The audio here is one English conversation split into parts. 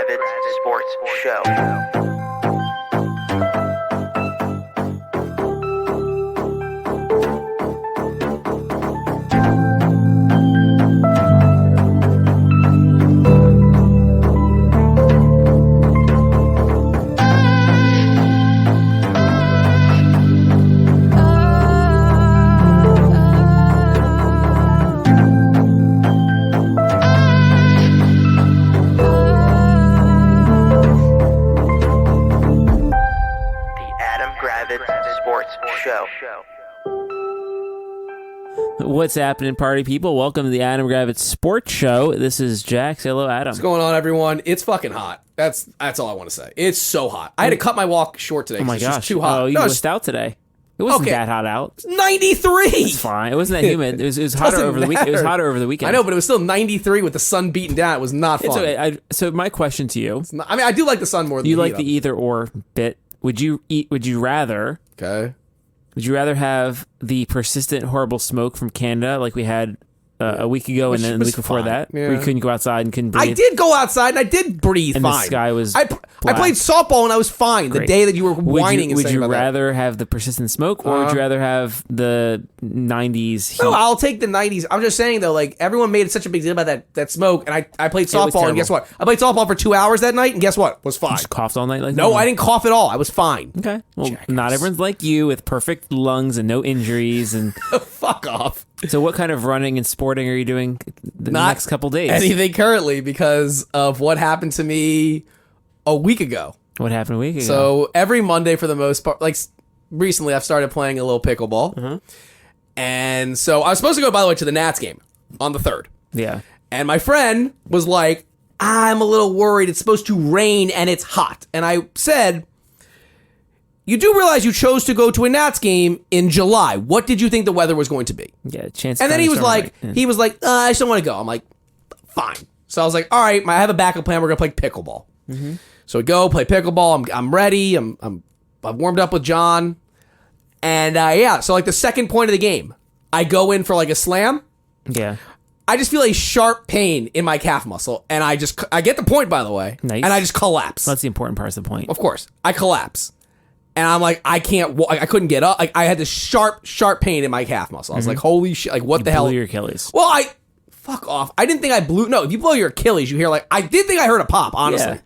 Gravitz Sports Show. What's happening, party people? Welcome to the Adam Gravitz Sports Show. This is Jax. Hello, Adam. What's going on, everyone? It's fucking hot. That's all I want to say. It's so hot. I had to cut my walk short today. Oh my gosh! It's too hot. Oh, you missed out today. It wasn't that hot out. It's 93. It's fine. It wasn't that humid. It was hotter over the weekend. It was hotter over the weekend. I know, but it was still 93 with the sun beating down. It was not fun. Okay. So my question to you: I do like the sun more than you the like heat, the either or bit. Would you rather? Okay. Would you rather have the persistent horrible smoke from Canada like we had a week ago and then the week before that, where you couldn't go outside and couldn't breathe? I did go outside and I did breathe and fine. The sky was I played softball and I was fine. Great. The day that you were whining and would saying you about rather have the persistent smoke or would you rather have the 90s heat? No, I'll take the 90s. I'm just saying, though, like, everyone made such a big deal about that smoke, and I played softball, and guess what? I played softball for 2 hours that night, and guess what? Was fine. You just coughed all night like No, that? I didn't cough at all. I was fine. Okay. Well, not everyone's like you with perfect lungs and no injuries. And Fuck off. So what kind of running and sporting are you doing the next couple days? Anything currently because of what happened to me a week ago. What happened a week ago? So every Monday for the most part, like recently I've started playing a little pickleball. And so I was supposed to go, by the way, to the Nats game on the 3rd. Yeah. And my friend was like, I'm a little worried. It's supposed to rain and it's hot. And I said, you do realize you chose to go to a Nats game in July. What did you think the weather was going to be? Yeah, chance. And then he was like, I just don't want to go. I'm like, fine. So I was like, all right, I have a backup plan. We're gonna play pickleball. So we go play pickleball. I'm ready. I've warmed up with John, and so like the second point of the game, I go in for like a slam. Yeah. I just feel a sharp pain in my calf muscle, and I get the point, by the way. Nice. And I just collapse. That's the important part of the point. Of course, I collapse. And I'm like, I can't walk. I couldn't get up. Like, I had this sharp pain in my calf muscle. I was like, holy shit. Like, what the hell? Blew your Achilles. Well, fuck off. I didn't think I blew. No, if you blow your Achilles, you hear like, I did think I heard a pop, honestly. Yeah.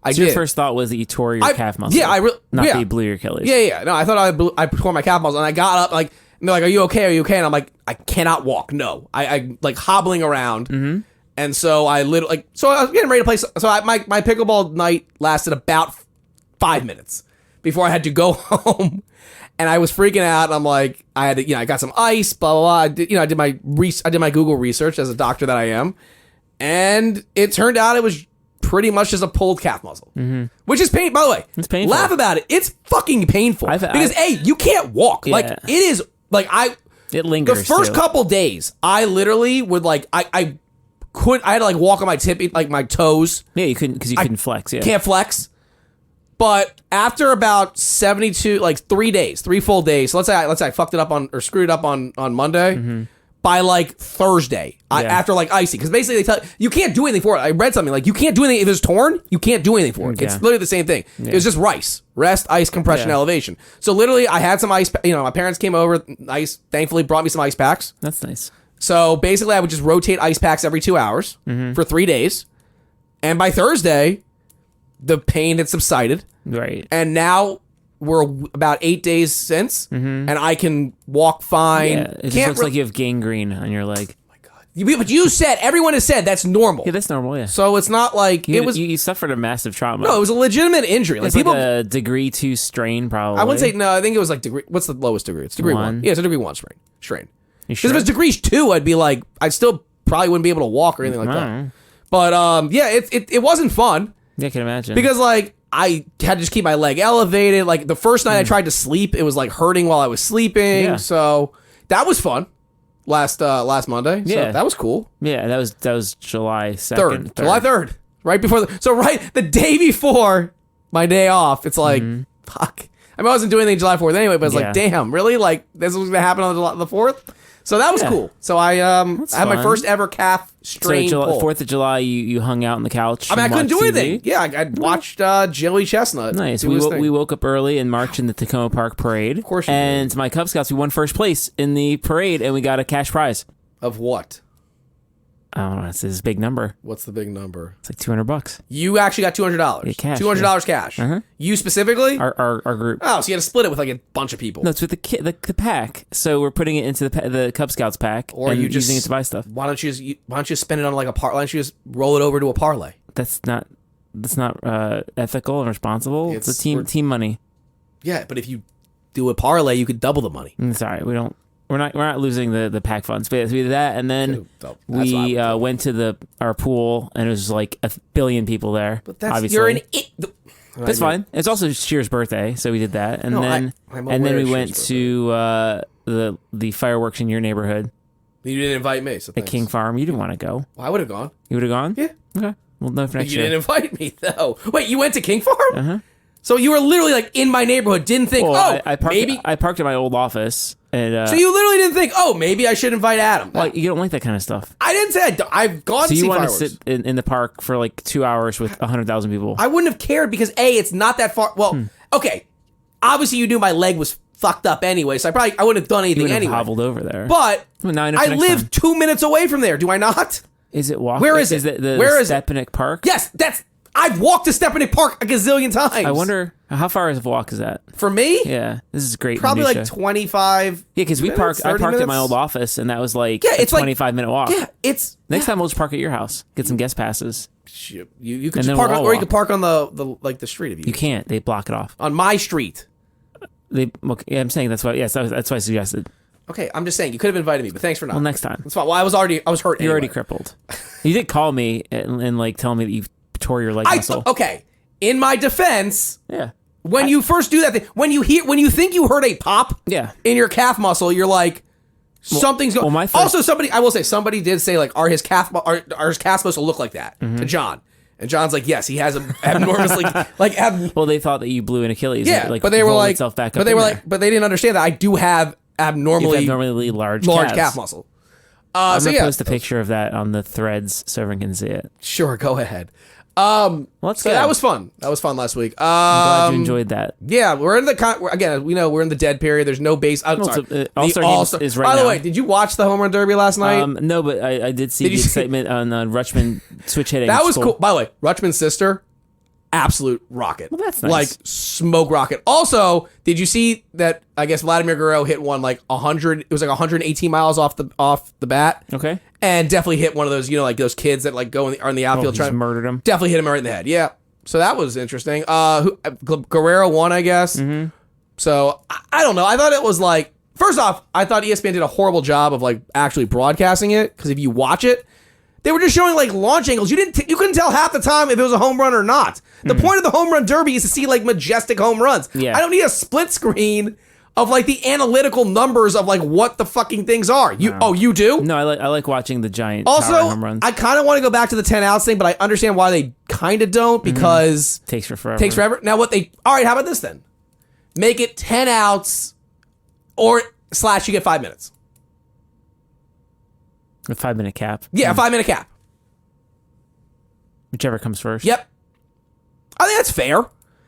I So did. your first thought was that you tore your calf muscle. Yeah, not that you blew your Achilles. Yeah. No, I thought I tore my calf muscle, and I got up, like, and they're like, are you okay? Are you okay? And I'm like, I cannot walk. No. I like hobbling around. And so I literally, so I was getting ready to play. So my pickleball night lasted about 5 minutes before I had to go home, and I was freaking out. And I'm like, I had to, I got some ice, blah blah blah. I did my Google research as a doctor that I am, and it turned out it was pretty much just a pulled calf muscle, which is pain. By the way, it's painful. Laugh about it. It's fucking painful because you can't walk. Yeah. Like it is. Like it lingers. The first too. couple days, I literally would like I had to like walk on my like my toes. Yeah, you couldn't because you couldn't flex. Yeah, can't flex. But after about 72, like 3 full days. So let's say I fucked it up or screwed it up on Monday. By like Thursday, after like icy, because basically they tell you can't do anything for it. I read something like you can't do anything if it's torn. You can't do anything for it. It's literally the same thing. It was just rest, ice, compression, elevation. So literally, I had some ice. My parents came over. Ice, thankfully, brought me some ice packs. That's nice. So basically, I would just rotate ice packs every 2 hours for 3 days, and by Thursday, the pain had subsided. Right. And now we're about 8 days since, and I can walk fine. Yeah, it just looks like you have gangrene on your leg. Oh my God! But you said, everyone has said that's normal. Yeah, that's normal. Yeah. So it's not like you suffered a massive trauma. No, it was a legitimate injury. It's like a degree 2 strain, probably. I wouldn't say no. I think it was like degree. What's the lowest degree? It's degree 1. Yeah, it's a degree 1 strain. Because if it's degree 2, I'd be like, I still probably wouldn't be able to walk or anything like that. But it wasn't fun. Yeah, I can imagine. Because like I had to just keep my leg elevated. Like the first night I tried to sleep, it was like hurting while I was sleeping. Yeah. So that was fun. Last Monday. Yeah, so that was cool. Yeah, that was July 2nd. July 3rd. Right before the day before my day off. It's like fuck. I mean, I wasn't doing anything July 4th anyway, but it's like, damn, really? Like, this was going to happen on the 4th? So that was cool. So I had my fun. first ever calf strain pull. 4th of July, you hung out on the couch. I mean, I couldn't do TV. anything. Yeah, I watched Joey Chestnut. Nice. We woke up early and marched in the Tacoma Park Parade. Of course you And did. my Cub Scouts, we won first place in the parade, and we got a cash prize. Of what? I don't know. It's this big number. What's the big number? It's like $200. You actually got $200. Yeah, cash, $200 cash. You specifically? Our group. Oh, so you had to split it with like a bunch of people. No, it's with the pack. So we're putting it into the Cub Scouts pack, Or and you just using it to buy stuff. Why don't you spend it on like a parlay? Why don't you just roll it over to a parlay? That's not ethical and responsible. It's a team money. Yeah, but if you do a parlay, you could double the money. Sorry, we're not losing the pack funds. But we did that, and then That's we went to our pool, and it was like 1 billion people there. But that's obviously. you're an it. That's fine. It's also Shear's birthday, so we did that, and then I'm and then aware we of went Shear's to the fireworks in your neighborhood You didn't invite me, so at thanks. King Farm. You didn't want to go. Well, I would have gone. You would have gone. Yeah. Okay. Well, no for next You year. didn't invite me though. Wait, you went to King Farm? So you were literally like in my neighborhood. Didn't think, I parked, maybe. I parked at my old office, and So you literally didn't think, maybe I should invite Adam. well, you don't like that kind of stuff. I didn't say I've gone So to see you want to fireworks. sit in the park for like 2 hours with 100,000 people? I wouldn't have cared because it's not that far. Well, okay, obviously you knew my leg was fucked up anyway, so I wouldn't have done you anything would have anyway. hobbled over there. But Well, now I know for I next live time. 2 minutes away from there. Do I not? Is it walk? Where is it? Is it the Where is it? Stepanek Park? Yes, I've walked to Stepanek Park a gazillion times. I wonder how far of a walk is that? For me, Yeah, this is great. probably minutia. like 25. Yeah, because I minutes, parked 30 at my minutes. old office, and that was like Yeah, it's a like- 25-minute walk. Yeah, it's Next time we'll just park at your house, get some guest passes. you could And just then park we'll on, all or you walk. could park on the street of you. You can't; they block it off. On my street. Yeah, I'm saying that's why. Yes, that's why I suggested. Okay, I'm just saying you could have invited me, but thanks for not. Well, next time. That's fine. Well, I was hurt. You're anyway. already crippled. You did call me and like tell me that you tore your leg muscle. Okay. In my defense, Yeah. when you first do that thing, when you think you heard a pop, Yeah. in your calf muscle, you're like, something's going. well, my first- Also, somebody did say like, are his calf supposed to look like that to John? And John's like, yes, he has a abnormously Well, they thought that you blew an Achilles. yeah, like, but they were rolled like, itself back but up they in were there. like, but they didn't understand that I do have You abnormally have normally large large calves. calf muscle. I'm So gonna yeah, post a picture of that on the threads so everyone can see it. sure, go ahead. Let's So go. that was fun. That was fun last week. Glad you enjoyed that. Yeah, we're in we're in the dead period. There's no base. I'm Well, sorry. so, The All-Star game All-Star- is right By the now. way, did you watch the home run derby last night? No, but I did see the you see- excitement on Rutschman switch hitting. That was It's cool. By the way, Rutschman's sister, absolute rocket. Well, that's nice. Like smoke rocket. Also, did you see that? I guess Vladimir Guerrero hit one like 100. It was like 118 miles off the bat. Okay. And definitely hit one of those, like those kids that like are in the outfield He trying just murdered him. Definitely hit him right in the head. Yeah. So that was interesting. Guerrero won, I guess. Mm-hmm. So I don't know. I thought it was like, first off, I thought ESPN did a horrible job of like actually broadcasting it, because if you watch it, they were just showing like launch angles. You couldn't tell half the time if it was a home run or not. The point of the home run derby is to see like majestic home runs. Yeah. I don't need a split screen of like the analytical numbers of like what the fucking things are. You do? No, I like watching the giant Also, towering home runs. I kind of want to go back to the 10 outs thing, but I understand why they kind of don't, because Takes forever. takes forever. Now all right, how about this then? Make it 10 outs or / you get 5 minutes. A 5-minute cap. Yeah, a 5-minute cap. Whichever comes first. Yep. I think that's fair.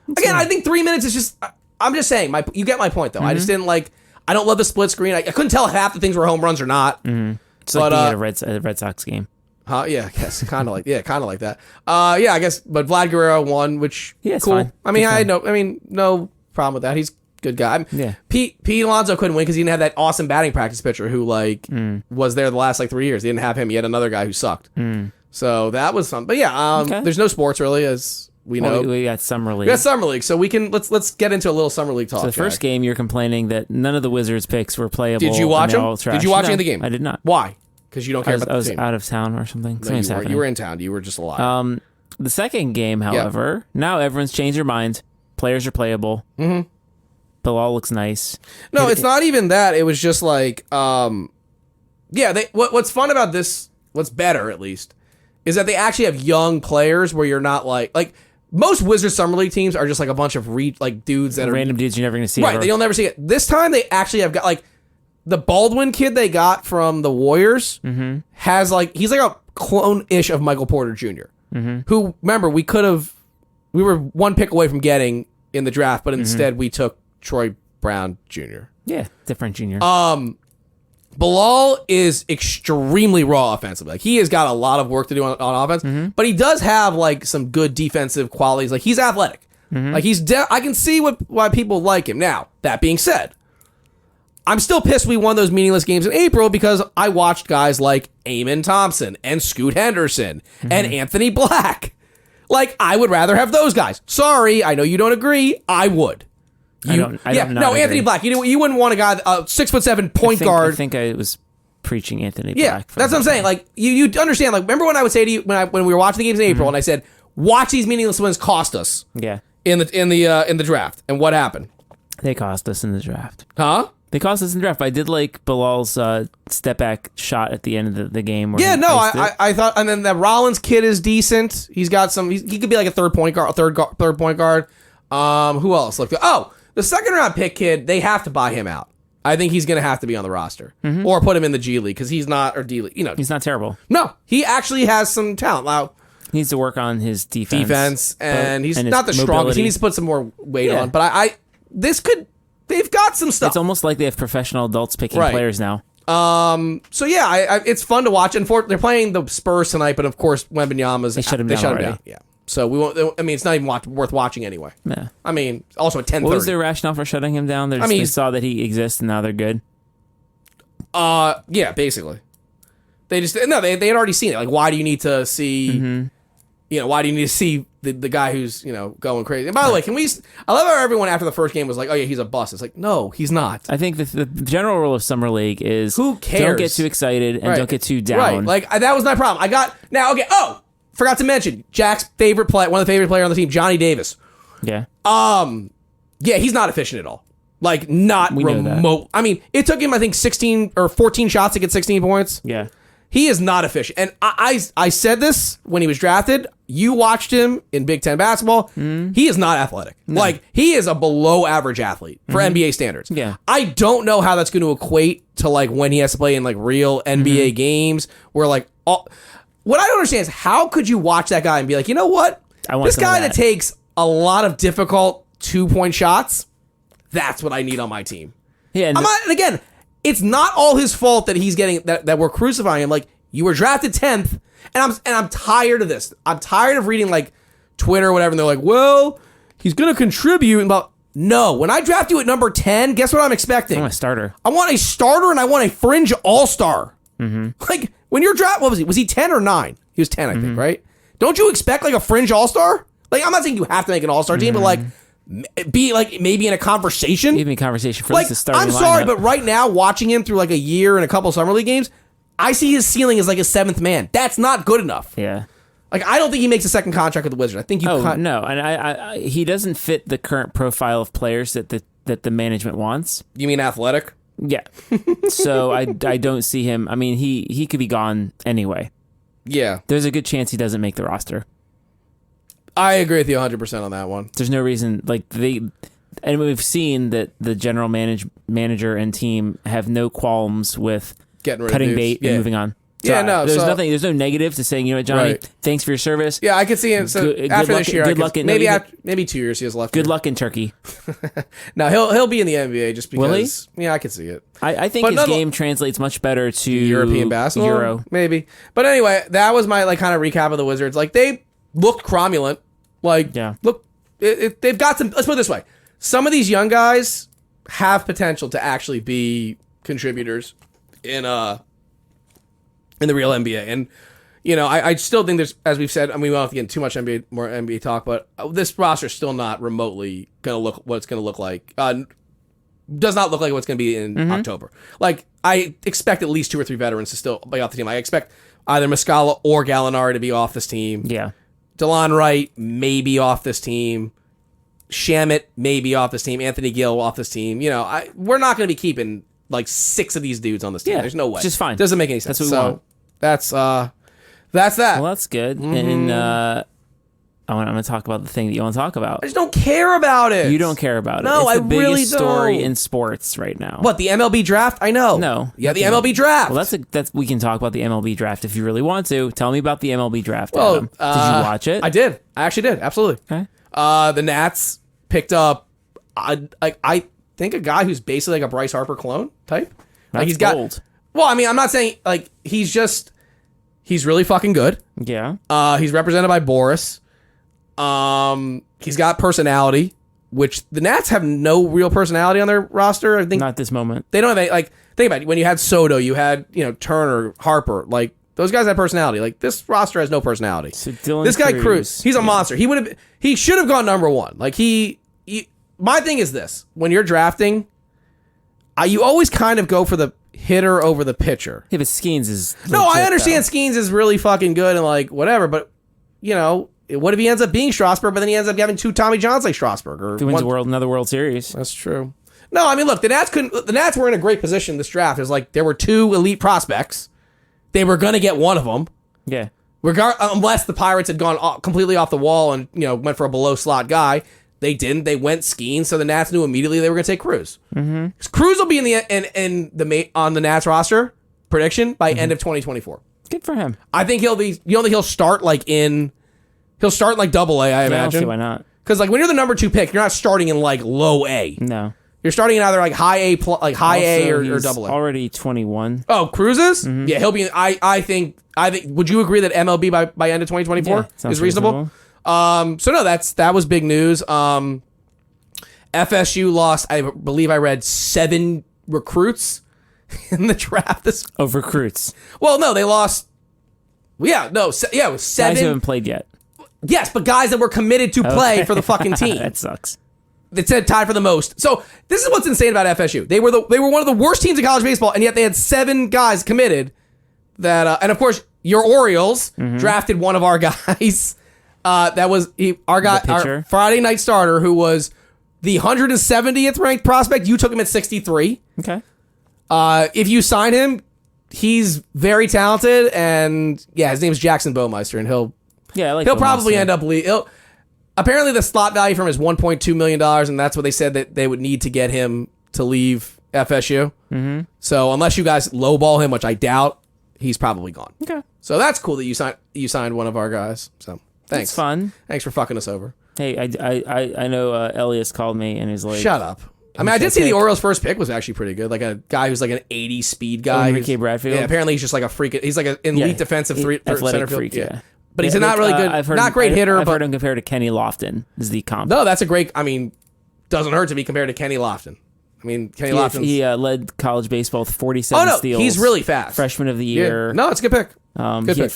Again, I think 3 minutes is just, I'm just saying, you get my point though. I just didn't I don't love the split screen. I couldn't tell if half the things were home runs or not. It's like being at a Red Sox game. Yeah, I guess kind of like that. Yeah, I guess. But Vlad Guerrero won, which Yeah, it's cool. fine. I mean, It's no problem with that. He's a good guy. Yeah. Pete Alonso couldn't win because he didn't have that awesome batting practice pitcher who was there the last 3 years. He didn't have him. He had another guy who sucked. So that was fun. But yeah, Okay. there's no sports really, as we know. We got Summer League. We got Summer League, so we can let's get into a little Summer League talk. So the first Jack. game, you're complaining that none of the Wizards picks were playable. Did you watch and they're them? all trash. Did you watch No, any of the game? I did not. Why? Because you don't care I about was the team. out of town or something. No, Something's happening. you were in town. You were just alive. The second game, however, now everyone's changed their mind. Players are playable. Mm-hmm. Bilal looks nice. No, it's not even that. It was just like, what's fun about this, what's better at least, is that they actually have young players where you're not like most Wizards Summer League teams are just like a bunch of dudes that are Random dudes you're never going to see. right. ever. You'll never see it. This time they actually have got the Baldwin kid they got from the Warriors has he's like a clone-ish of Michael Porter Jr. Who, remember, we were one pick away from getting in the draft, but instead we took Troy Brown Jr. Yeah, different junior. Bilal is extremely raw offensively. Like, he has got a lot of work to do on offense, but he does have some good defensive qualities. Like, he's athletic. Like, I can see why people like him. Now, that being said, I'm still pissed we won those meaningless games in April because I watched guys like Eamon Thompson and Scoot Henderson and Anthony Black. Like, I would rather have those guys. Sorry, I know you don't agree. I would. I don't know. Anthony Black. You wouldn't want a guy, 6'7" point guard. I think I was preaching Anthony Black. Yeah, that's what I'm saying. Like, you understand. Like, remember when I would say to you when we were watching the games in April, and I said, "Watch these meaningless wins cost us." Yeah. In the draft, and what happened? They cost us in the draft. Huh? They cost us in the draft. But I did like Bilal's step back shot at the end of the game. Yeah, no, I thought, and then that Rollins kid is decent. He's got some. He could be like a third point guard. Who else? Look, the second round pick kid. They have to buy him out. I think he's going to have to be on the roster or put him in the G League because he's not, or D League. He's not terrible. No, he actually has some talent. Wow. He needs to work on his defense, and he's not the strongest. He needs to put some more weight on. But they've got some stuff. It's almost like they have professional adults picking players now. So yeah, it's fun to watch. And they're playing the Spurs tonight, but of course Wembanyama's they shut him down. Yeah. So we won't. I mean, it's not even worth watching anyway. Yeah. I mean, also at 10:30. What was their rationale for shutting him down? They saw that he exists and now they're good. Yeah, basically. They had already seen it. Like, why do you need to see? Why do you need to see the guy who's going crazy? And by the way, I love how everyone after the first game was like, "Oh yeah, he's a bust." It's like, no, he's not. I think the general rule of summer league is who cares? Don't get too excited and don't get too down. Right. Like that was my problem. Forgot to mention Jack's favorite player, one of the favorite players on the team, Johnny Davis. Yeah. Yeah, he's not efficient at all. Like, not remote. I mean, it took him, I think, 16 or 14 shots to get 16 points. Yeah. He is not efficient. And I said this when he was drafted. You watched him in Big Ten basketball. He is not athletic. No. Like, he is a below average athlete for NBA standards. Yeah. I don't know how that's going to equate to, like, when he has to play in, like, real NBA games where, like, what I don't understand is how could you watch that guy and be like, you know what? This guy that takes a lot of difficult 2-point shots, that's what I need on my team. Yeah. And again, it's not all his fault that he's getting that we're crucifying him. Like, you were drafted 10th, and I'm tired of this. I'm tired of reading like Twitter or whatever, and they're like, well, he's gonna contribute. No, when I draft you at number 10, guess what I'm expecting? I want a starter. I want a starter, and I want a fringe all-star. Like, when you're drafted, what was he? Was he 10 or 9? He was 10, I think, right? Don't you expect like a fringe all-star? Like, I'm not saying you have to make an all-star team, but like, be like maybe in a conversation. Give me a conversation for like the starting I'm sorry, lineup. but right now, watching him through like a year and a couple summer league games, I see his ceiling as like a 7th man. That's not good enough. Yeah. Like, I don't think he makes a second contract with the Wizards. I think you. No, and I he doesn't fit the current profile of players that the management wants. You mean athletic? Yeah. So I don't see him. I mean, he could be gone anyway. Yeah. There's a good chance he doesn't make the roster. I agree with you 100% on that one. There's no reason, and we've seen that the general manager and team have no qualms with cutting bait and moving on. So there's no negative to saying, you know what, Johnny, thanks for your service. Yeah, I could see him. So after this year, maybe 2 years he has left. Good luck in Turkey. No, he'll be in the NBA just because. Will he? Yeah, I could see it. I think his game translates much better to European basketball. Euro, maybe. But anyway, that was my kind of recap of the Wizards. Like, they looked cromulent. Look, they've got some. Let's put it this way: some of these young guys have potential to actually be contributors in the real NBA. And I still think there's, as we've said, I mean, we don't have to get into too much more NBA talk, but this roster is still not remotely gonna look what it's gonna look like. Does not look like what's gonna be in October. Like, I expect at least 2 or 3 veterans to still be off the team. I expect either Muscala or Gallinari to be off this team. Yeah. DeLon Wright may be off this team. Shamet may be off this team. Anthony Gill off this team. We're not going to be keeping like 6 of these dudes on this team. There's no way. Just fine. Doesn't make any sense. That's what we want. That's that. Well, that's good. And I'm going to talk about the thing that you want to talk about. I just don't care about it. You don't care about it. No, it's the biggest really story don't. in sports right now. What, the MLB draft? I know. No. Yeah, the MLB draft. Well, that's we can talk about the MLB draft if you really want to. Tell me about the MLB draft, well, Adam. Did you watch it? I did. I actually did. Absolutely. Okay. The Nats picked up, I think, a guy who's basically like a Bryce Harper clone type. That's he's got. bold. Well, I mean, I'm not saying like he's really fucking good. Yeah. He's represented by Boris. He's got personality, which the Nats have no real personality on their roster. I think Not this moment. they don't have any, like, think about it. When you had Soto, you had, Turner, Harper, like those guys have personality. Like this roster has no personality. So Dylan This guy Cruz, he's a monster. He should have gone number one. Like my thing is this: when you're drafting, you always kind of go for the hitter over the pitcher. Yeah, but Skeens is No, I legit, understand though. Skeens is really fucking good and like whatever, but what if he ends up being Strasburg, but then he ends up having two Tommy Johns like Strasburg? Or He wins another World Series. That's true. No, I mean, look, the Nats were in a great position in this draft. It was like there were two elite prospects. They were going to get one of them. Yeah. Unless the Pirates had gone completely off the wall and, went for a below slot guy. They didn't. They went skiing, so the Nats knew immediately they were going to take Cruz. Mm-hmm. Cruz will be on the Nats roster prediction by end of 2024. Good for him. I think he'll be. You don't think he'll start He'll start in like Double A, I imagine. I don't see why not. Because like when you're the number 2 pick, you're not starting in like low A. No. You're starting in either like high A, A or he's Double A. Already 21. Oh, Cruz is? Mm-hmm. Yeah, he'll be. I think. Would you agree that MLB by end of 2024 is reasonable? So no, that was big news. FSU lost. I believe I read 7 recruits in the draft. Recruits. Well, no, they lost. Yeah, no, it was 7. Guys who haven't played yet. Yes, but guys that were committed to play for the fucking team. That sucks. It said tied for the most. So this is what's insane about FSU. They were one of the worst teams in college baseball, and yet they had 7 guys committed. That and of course your Orioles drafted one of our guys. That was our Friday night starter, who was the 170th ranked prospect. You took him at 63. Okay. If you sign him, he's very talented, and yeah, his name is Jackson Baumeister, and he'll probably end up apparently the slot value from him is $1.2 million, and that's what they said that they would need to get him to leave FSU. Mm-hmm. So unless you guys lowball him, which I doubt, he's probably gone. Okay. So that's cool that you signed one of our guys. So thanks. It's fun. Thanks for fucking us over. Hey, I know Elias called me and he's like, shut up. I mean, I did see the Orioles' first pick was actually pretty good. Like a guy who's like an 80 speed guy. Enrique Bradfield. Yeah, apparently he's just like a freak. He's like an elite defensive athletic center freak. field. Yeah. But he's not really good. Not great hitter. I've heard him compared to Kenny Lofton is the comp. No, that's a great. I mean, doesn't hurt to be compared to Kenny Lofton. I mean, Kenny Lofton. He led college baseball with 47 steals. He's really fast. Freshman of the year. Yeah. No, it's a good pick. Good pick.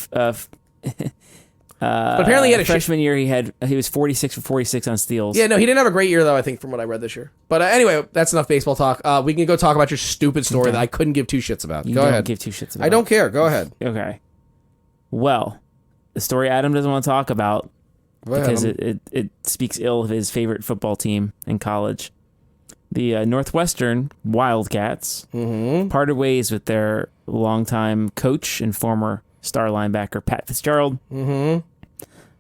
But apparently he had a freshman year. He was 46 for 46 on steals. Yeah, no, he didn't have a great year though. I think from what I read this year. But anyway, that's enough baseball talk. We can go talk about your stupid story that I couldn't give 2 shits about. Go ahead. Give 2 shits about. I don't care. Go ahead. Okay. Well, the story Adam doesn't want to talk about because it speaks ill of his favorite football team in college. The Northwestern Wildcats parted ways with their longtime coach and former star linebacker Pat Fitzgerald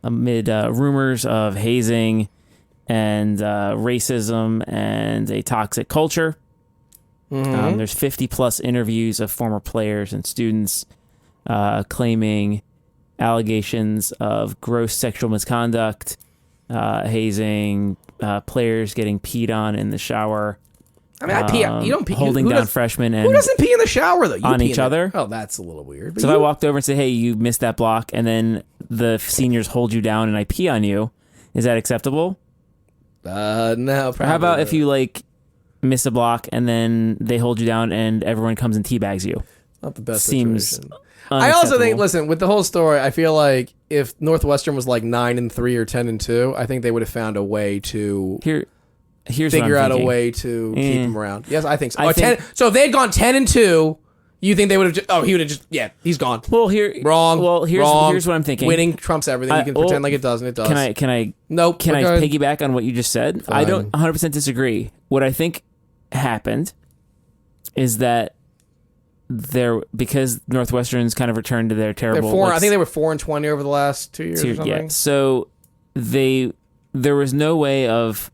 amid rumors of hazing and racism and a toxic culture. There's 50 plus interviews of former players and students claiming allegations of gross sexual misconduct, hazing, players getting peed on in the shower. I mean, I pee. You don't pee. Holding down freshmen and who doesn't pee in the shower though? You on each other. Oh, that's a little weird. So if I walked over and said, "Hey, you missed that block," and then the seniors hold you down and I pee on you, is that acceptable? No. Or how about if you like miss a block and then they hold you down and everyone comes and teabags you? Not the best. Seems situation. I also think, listen, with the whole story, I feel like if Northwestern was like 9-3 or 10-2, I think they would have found a way to figure out a way to keep him around. Yes, I think so. So if they had gone 10-2, you think they would have? He would have just. Yeah, he's gone. Well, wrong. Well, here's what I'm thinking. Winning trumps everything. You can pretend like it doesn't. It does. Can I? Nope. Can I piggyback on what you just said? Fine. I don't 100% disagree. What I think happened is that because Northwestern's kind of returned to their terrible. I think they were 4-20 over the last 2 years. Or something. Yeah. So there was no way of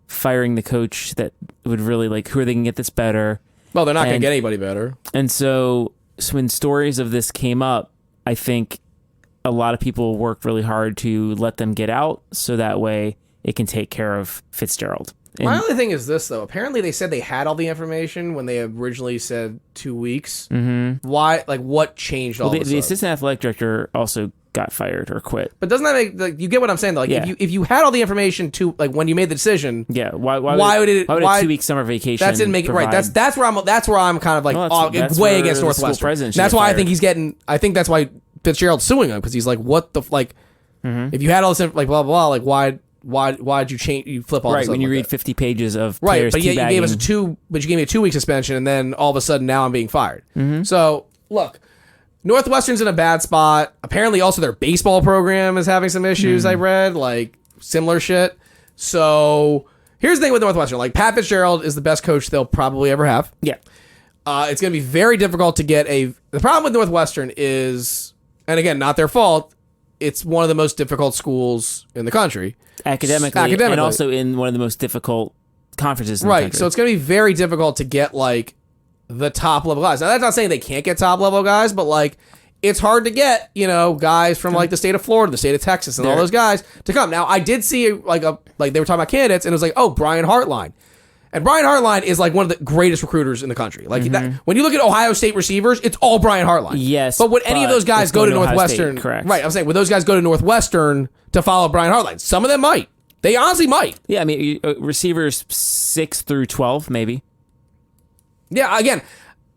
firing the coach that would really who are they going to get this better? Well, they're not going to get anybody better. And so when stories of this came up, I think a lot of people worked really hard to let them get out so that way it can take care of Fitzgerald. My only thing is this, though. Apparently, they said they had all the information when they originally said 2 weeks. Mm-hmm. Why? What changed all of a sudden? The assistant athletic director also got fired or quit. But doesn't that make you get what I'm saying? Though, if you had all the information when you made the decision, why would a 2-week summer vacation? That didn't make it right. That's where I'm kind of that's way against Northwestern. That's why I think he's getting. I think that's why Fitzgerald's suing him because he's like, what the if you had all this blah blah why'd you change? You flip all this when you read 50 pages of players but you gave us you gave me a 2-week suspension, and then all of a sudden now I'm being fired. Mm-hmm. So look, Northwestern's in a bad spot. Apparently, also their baseball program is having some issues. I read similar shit. So here's the thing with Northwestern: Pat Fitzgerald is the best coach they'll probably ever have. Yeah, it's going to be very difficult to get a. The problem with Northwestern is, and again, not their fault. It's one of the most difficult schools in the country. Academically, and also in one of the most difficult conferences in the country. So it's going to be very difficult to get the top level guys. Now that's not saying they can't get top level guys, but it's hard to get guys from the state of Florida, the state of Texas, and all those guys to come. Now I did see they were talking about candidates, and it was Brian Hartline. And Brian Hartline is one of the greatest recruiters in the country. When you look at Ohio State receivers, it's all Brian Hartline. Yes, but would any of those guys go to Northwestern? State, correct. Right, I'm saying would those guys go to Northwestern to follow Brian Hartline? Some of them might. They honestly might. Yeah, I mean receivers 6 through 12, maybe. Yeah, again,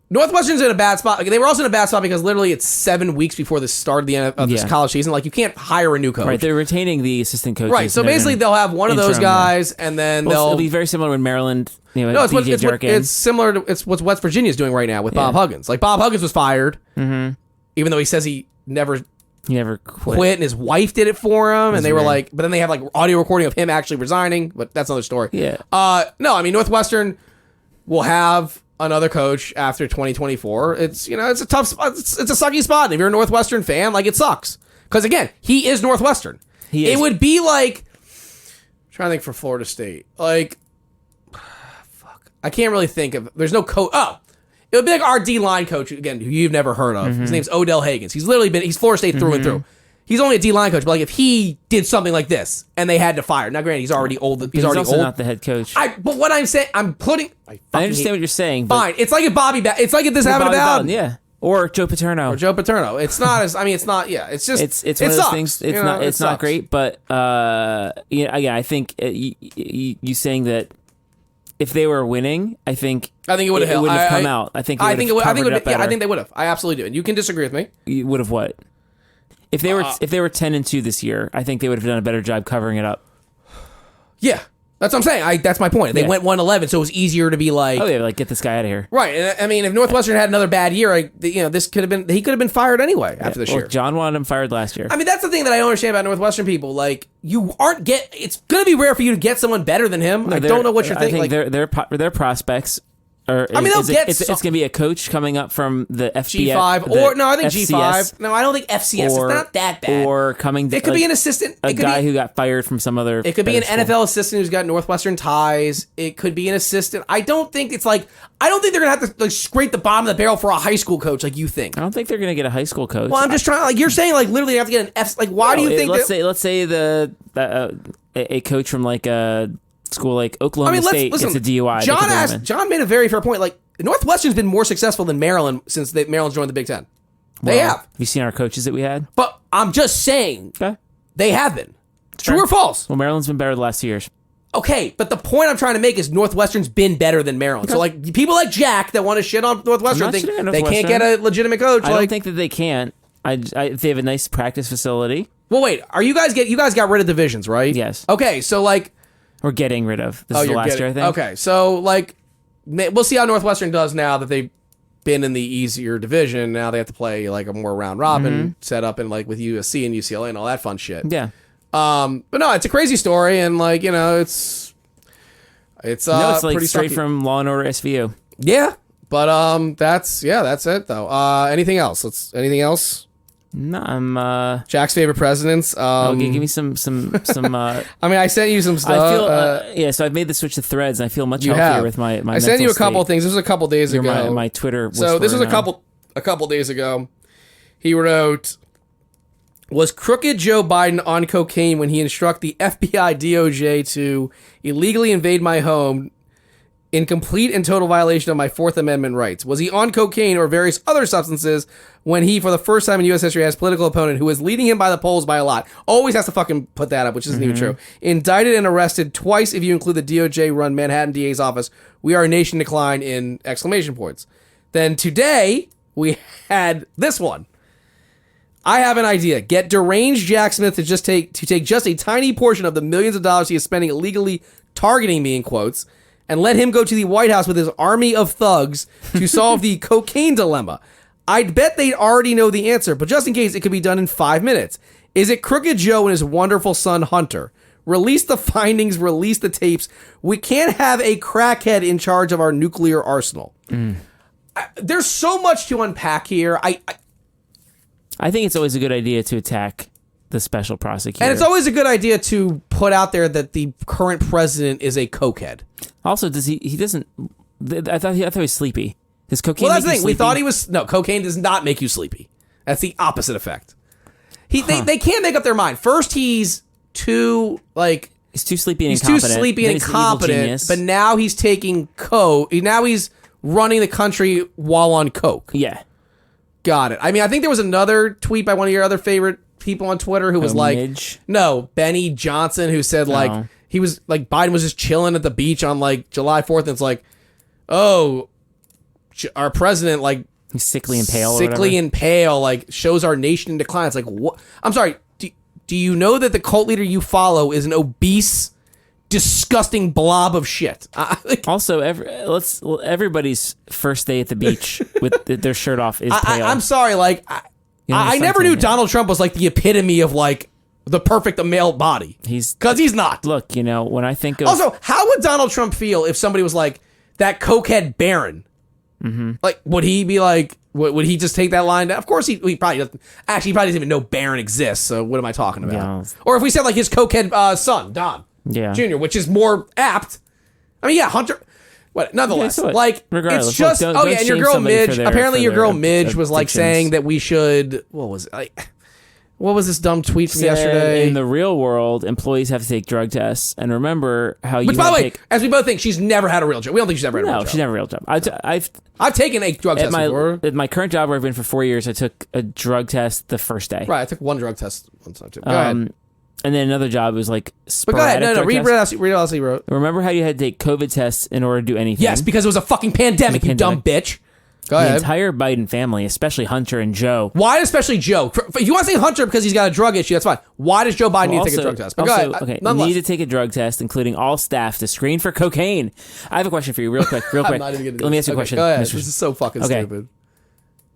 Northwestern's in a bad spot. They were also in a bad spot because literally it's 7 weeks before the start of this college season. You can't hire a new coach. Right, they're retaining the assistant coaches. Right, so basically they'll have one of those guys, and then it'll be very similar in Maryland. It's similar to what West Virginia's doing right now with Bob Huggins. Bob Huggins was fired, even though he says he never quit, and his wife did it for him, and they were but then they have audio recording of him actually resigning, but that's another story. Yeah. No, I mean Northwestern will have another coach after 2024. It's it's a tough spot. It's a sucky spot. And if you're a Northwestern fan, it sucks because again, he is Northwestern. It would be I'm trying to think for Florida State. I can't really think of. There's no coach. Oh, it would be our D line coach again, who you've never heard of. His name's Odell Higgins. He's Florida State through and through. He's only a D line coach, but if he did something like this and they had to fire, now granted he's already old. He's already also old. Not the head coach. But what I'm saying, I understand what you're saying. Fine, it's like if it's like if this happened to Bowden, yeah, or Joe Paterno. It's not as. I mean, it's not. Yeah, it's just. It's one of those things. It's not great, but again, I think you saying that. If they were winning, I think it would have come out. I think they would have. I absolutely do. And you can disagree with me. You would have what? If they were 10-2 this year, I think they would have done a better job covering it up. Yeah. That's what I'm saying. That's my point. They went 1-11, so it was easier to be get this guy out of here. Right. And I mean, if Northwestern had another bad year, this could have been. He could have been fired anyway after this year. John wanted him fired last year. I mean, that's the thing that I don't understand about Northwestern people. It's going to be rare for you to get someone better than him. I don't know what you're thinking. I think their prospects. It's going to be a coach coming up from the FBS, G5 I think FCS, G5. No, I don't think FCS. It's not that bad. Or coming. It could be an assistant. A guy who got fired from some other. It could be an school. NFL assistant who's got Northwestern ties. It could be an assistant. I don't think it's I don't think they're going to have to scrape the bottom of the barrel for a high school coach like you think. I don't think they're going to get a high school coach. Well, I'm just trying. You're saying literally you have to get an F. Why do you think? Let's say a coach from a school like Oklahoma State gets a DUI. John made a very fair point. Northwestern's been more successful than Maryland since Maryland's joined the Big Ten. They have. Have you seen our coaches that we had? But I'm just saying, they have been. True or false? Well, Maryland's been better the last 2 years. Okay, but the point I'm trying to make is Northwestern's been better than Maryland. Okay. So people like Jack that want to shit on Northwestern think they can't get a legitimate coach. I don't think that they can't. If they have a nice practice facility. Well, wait. You guys got rid of divisions, right? Yes. Okay, so we're getting rid of. This is the last year, I think. Okay, so we'll see how Northwestern does now that they've been in the easier division. Now they have to play a more round robin setup and with USC and UCLA and all that fun shit. Yeah. But no, it's a crazy story and it's pretty straight from Law and Order SVU. Yeah, but that's it though. Anything else? Anything else? No, I'm Jack's favorite presidents. okay, give me some. I mean, I sent you some stuff. I feel so I've made the switch to Threads, and I feel much healthier with my. I sent you a couple of state. things. This was a couple days ago. My Twitter. So this was a couple days ago. He wrote, "Was crooked Joe Biden on cocaine when he instructed the FBI DOJ to illegally invade my home in complete and total violation of my Fourth Amendment rights? Was he on cocaine or various other substances when he, for the first time in U.S. history, has a political opponent who was leading him by the polls by a lot?" Always has to fucking put that up, which isn't even true. "Indicted and arrested twice if you include the DOJ-run Manhattan DA's office. We are a nation decline in exclamation points." Then today, we had this one. "I have an idea. Get deranged Jack Smith to take just a tiny portion of the millions of dollars he is spending illegally targeting me," in quotes, "and let him go to the White House with his army of thugs to solve the cocaine dilemma. I'd bet they'd already know the answer, but just in case, it could be done in 5 minutes. Is it Crooked Joe and his wonderful son Hunter? Release the findings, release the tapes. We can't have a crackhead in charge of our nuclear arsenal." There's so much to unpack here. I think it's always a good idea to attack the special prosecutor. And it's always a good idea to put out there that the current president is a cokehead. Also, does he doesn't... I thought he was sleepy. Does cocaine Well, that's the make thing. you We sleepy? thought he was... No, cocaine does not make you sleepy. That's the opposite effect. They can't make up their mind. First, he's too, like... He's too sleepy and He's incompetent. too sleepy Then and he's an evil incompetent, genius. but now he's taking coke. Now he's running the country while on coke. Yeah. Got it. I mean, I think there was another tweet by one of your other favorite people on Twitter who was like... Midge? No, Benny Johnson, who said, like... Oh. He was, like, Biden was just chilling at the beach on, like, July 4th, and it's like, oh, our president, like... He's sickly and pale. Sickly and pale, like, shows our nation in decline. It's like, what? I'm sorry, do you know that the cult leader you follow is an obese, disgusting blob of shit? Also, everybody's first day at the beach with their shirt off is pale. I'm sorry, like, I never knew Donald Trump was, like, the epitome of, like, the perfect male body. Because he's not. Look, when I think of... Also, how would Donald Trump feel if somebody was like, that cokehead Barron? Mm-hmm. Like, would he be like, would he just take that line down? Of course, he probably doesn't. Actually, he probably doesn't even know Barron exists, so what am I talking about? Yeah. Or if we said, like, his cokehead son, Don Jr., which is more apt. I mean, yeah, Hunter... What? Nonetheless, like, regardless, it's just... don't and your girl Midge... Apparently, your girl Midge was, like, addictions. saying that we should... What was it? Like... What was this dumb tweet from yesterday? In the real world, employees have to take drug tests. And remember how you... Which, by the way, as we both think, she's never had a real job. We don't think she's ever had a real job. No, she's never had a real job. I've taken a drug test before. At my current job where I've been for 4 years, I took a drug test the first day. Right, I took one drug test one time too. Go ahead. And then another job was like sporadic. But go ahead. No, drug read tests. what else he wrote. Remember how you had to take COVID tests in order to do anything? Yes, because it was a fucking pandemic, you dumb bitch. Go ahead. The entire Biden family, especially Hunter and Joe. Why especially Joe? If you want to say Hunter because he's got a drug issue, that's fine. Why does Joe Biden need to take a drug test? But also, go ahead. Okay, need to take a drug test, including all staff, to screen for cocaine. I have a question for you, real quick. I'm not even gonna do Let me this. ask you a question. Go ahead. Mr. This is so fucking stupid.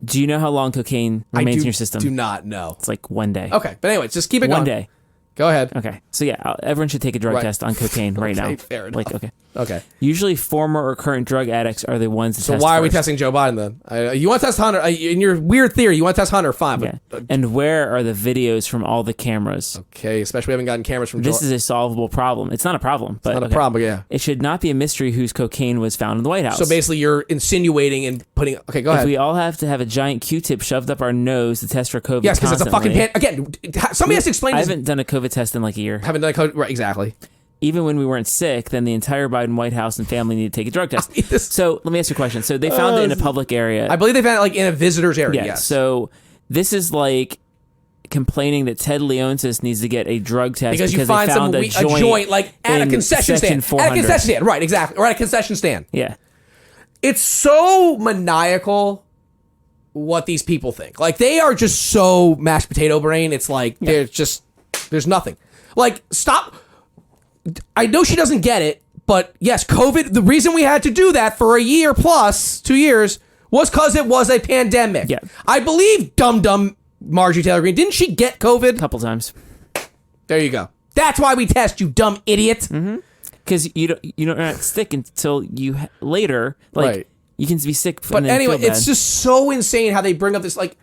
Do you know how long cocaine remains in your system? I do not know. It's like 1 day. Okay, but anyway, just keep it going. 1 day. Go ahead. Okay. So yeah, everyone should take a drug test on cocaine right now. Fair enough. Like, Okay. Usually former or current drug addicts are the ones that So test why are we first. testing Joe Biden then? You want to test Hunter? In your weird theory, you want to test Hunter? Fine. Yeah. But, And where are the videos from all the cameras? okay, especially we haven't gotten cameras from This Joe. is a solvable problem. It's not a problem, but Not a problem, yeah. It should not be a mystery whose cocaine was found in the White House. So basically you're insinuating and putting... Okay, go ahead. If we all have to have a giant Q-tip shoved up our nose to test for COVID Yes, because it's a fucking... Again, somebody has to explain I this. haven't done a COVID test in like a year. Haven't done a code... Right, exactly. Even when we weren't sick, then the entire Biden White House and family need to take a drug test. So let me ask you a question. So they found it in a public area. I believe they found it like in a visitor's area, yes. So this is like complaining that Ted Leonsis needs to get a drug test because you they find found a joint like at a concession stand. At a concession stand, right, exactly. Or at a concession stand. Yeah. It's so maniacal what these people think. Like, they are just so mashed potato brain. It's like, there's nothing. Like, stop... I know she doesn't get it, but yes, COVID, the reason we had to do that for a year plus, 2 years, was because it was a pandemic. Yeah. I believe dumb Marjorie Taylor Greene, didn't she get COVID? A couple times. There you go. That's why we test, you dumb idiot. Because you don't not sick until you later. Like, Right. You can be sick. But anyway, it's just so insane how they bring up this, like,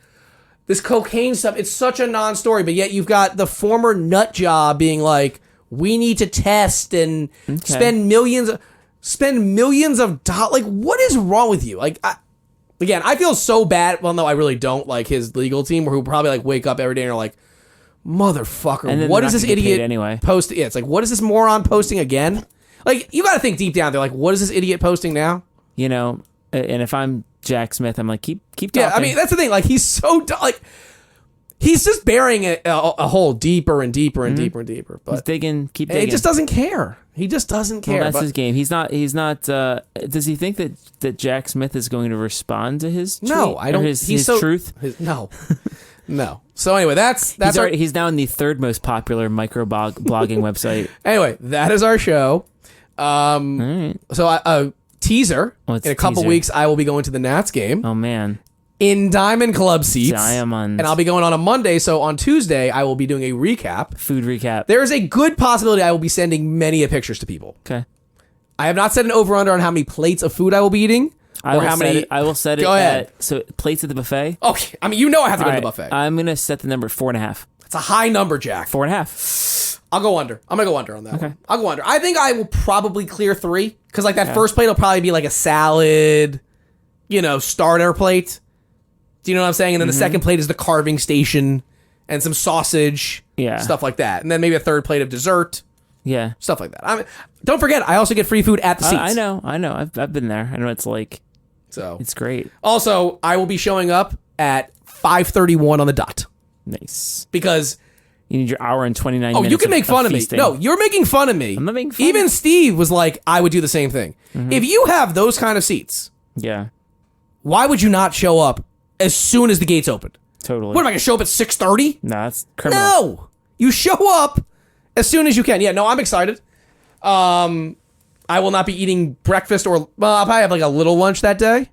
this cocaine stuff, it's such a non-story, but yet you've got the former nut job being like, we need to test and spend millions of dollars. Like, what is wrong with you? Like, I feel so bad. Well, no, I really don't. Like, his legal team, who probably like wake up every day and are like, motherfucker, what is this idiot anyway? Posting? Yeah, it's like, what is this moron posting again? Like, you got to think deep down. They're like, what is this idiot posting now? You know, and if I'm Jack Smith, I'm like, keep talking. Yeah, I mean, that's the thing. Like, he's so like, he's just burying a hole deeper and deeper and deeper and deeper. But he's digging, keep digging. He just doesn't care. He just doesn't care. Well, that's his game. He's not. Does he think that Jack Smith is going to respond to his tweet? No, I don't. His truth? No. No. So anyway, that's he's now in the third most popular blogging website. Anyway, that is our show. All right. So teaser. In a couple weeks, I will be going to the Nats game. Oh man. In Diamond Club seats. Diamonds. And I'll be going on a Monday, so on Tuesday, I will be doing a recap. Food recap. There is a good possibility I will be sending many pictures to people. Okay. I have not set an over-under on how many plates of food I will be eating. I will set it Go ahead. So plates at the buffet? Okay. I mean, you know I have to go to the buffet. I'm going to set the number at 4.5. It's a high number, Jack. 4.5. I'll go under. I'm going to go under on that one. I'll go under. I think I will probably clear 3, because like that first plate will probably be like a salad, starter plate. Do you know what I'm saying? And then the second plate is the carving station and some sausage, stuff like that. And then maybe a third plate of dessert, stuff like that. Don't forget, I also get free food at the seats. I know. I've been there. I know it's like, so it's great. Also, I will be showing up at 5:31 on the dot. Nice. Because you need your hour and 29 minutes. Oh, you can make fun of me. No, you're making fun of me. I'm not making fun. Even Steve was like, I would do the same thing. If you have those kind of seats, why would you not show up as soon as the gates opened? Totally. What am I going to show up at 6:30? No, that's criminal. No, you show up as soon as you can. Yeah, no, I'm excited. I will not be eating breakfast I'll probably have like a little lunch that day.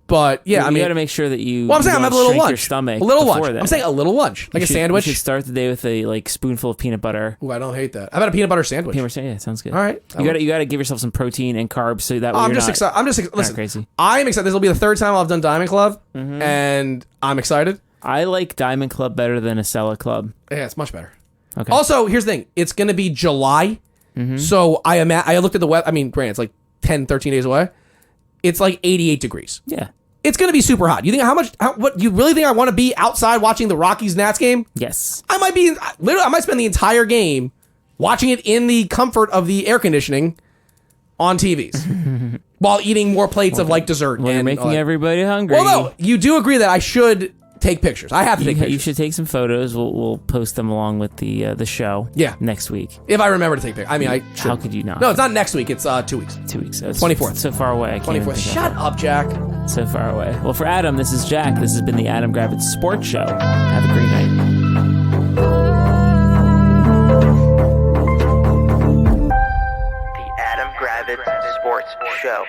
But yeah, you got to make sure that you. Well, I'm saying I'm having a little lunch. Your stomach a little lunch. That. I'm saying a little lunch, like a sandwich. You should start the day with a spoonful of peanut butter. Ooh, I don't hate that. How about a peanut butter sandwich? Yeah, sounds good. All right, you got to give yourself some protein and carbs so that way I'm just excited. Listen, crazy. I'm excited. This will be the third time I've done Diamond Club, and I'm excited. I like Diamond Club better than Acela Club. Yeah, it's much better. Okay. Also, here's the thing. It's going to be July. So I looked at the weather. I mean, granted, it's like 10, 13 days away. It's like 88 degrees. Yeah. It's going to be super hot. You think what you really think I want to be outside watching the Rockies-Nats game? Yes. I might spend the entire game watching it in the comfort of the air conditioning on TVs while eating more plates of like dessert. Well, you're making everybody hungry. Well, no, you do agree that I should take pictures. I have to take pictures. You should take some photos. We'll post them along with the show. Next week. If I remember to take pictures. I mean, how could you not? No, it's not next week. It's 2 weeks. 2 weeks. 24th. So far away. I can't 24th. Shut up, Jack. So far away. Well, for Adam, this is Jack. This has been the Adam Gravitz Sports Show. Have a great night. The Adam Gravitz Sports Show.